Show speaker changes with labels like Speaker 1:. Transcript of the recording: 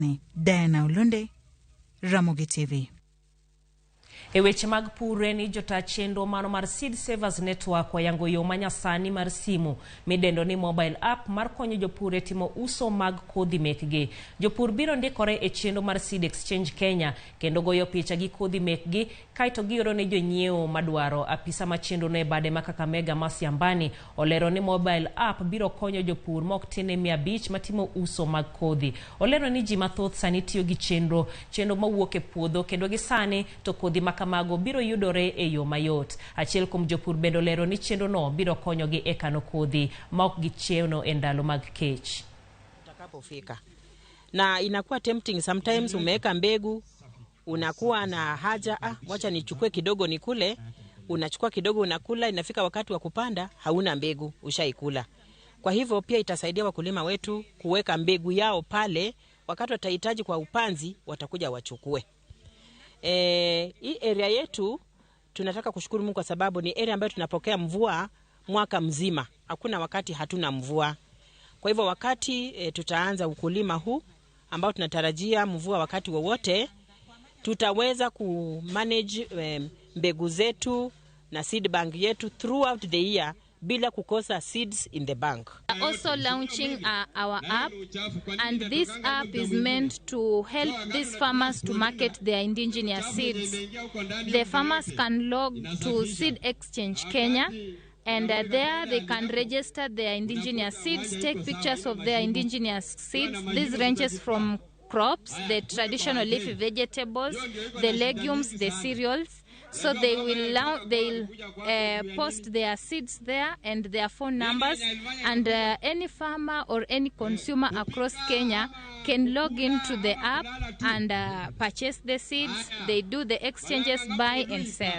Speaker 1: Diana Ulunde, Ramogi TV.
Speaker 2: E weche mag pur ni jota chenro mano mar Seed Savers Network wayango yo manyasani mar simu midendo ni mobile app mar konyo jopur e timo uso mag kodhi mekgi. Jopur biro ndikore e chenro mar Seed Exchange Kenya kendo goyo picha gi kodhi mekgi kaito gioro ne jonyiewo madwaro. Apisa ma chenro ne bade ma Kakamega Masiambani olero ni mobile app biro konyo jopur mok tine 500 matimo uso mag kodhi. Olero ni ji mathoth sani tiyo gi chenro mawuok e puodho kendo gi sani to kodhi kamago biro yudore e yo mayot. Achiel kuom jopur bendo lero ni chenro no biro konyogi e kano kodhi ma ok gichiewno e ndalo mag kech.
Speaker 3: Utakapofika na inakuwa tempting sometimes, umeweka mbegu unakuwa na haja wacha nichukue kidogo nikule, unachukua kidogo unakula, inafika wakati wa kupanda hauna mbegu, ushaikula. Kwa hivyo pia itasaidia wakulima wetu kuweka mbegu yao pale, wakati watahitaji kwa upanzi watakuja wachukue. Hii area yetu tunataka kushukuru Mungu kwa sababu ni area ambayo tunapokea mvua mwaka mzima. Hakuna wakati hatuna mvua. Kwa hivyo wakati tutaanza ukulima huu ambao tunatarajia mvua wakati wowote, tutaweza kumanage mbegu zetu na seed bank yetu throughout the year bila kukosa seeds in the bank.
Speaker 4: Also launching our app, and this app is meant to help these farmers to market their indigenous seeds. The farmers can log to Seed Exchange Kenya, and there they can register their indigenous seeds, take pictures of their indigenous seeds. This ranges from crops, the traditional leafy vegetables, the legumes, the cereals. So they'll post their seeds there and their phone numbers, and any farmer or any consumer across Kenya can log into the app and purchase the seeds. They do the exchanges, buy and sell.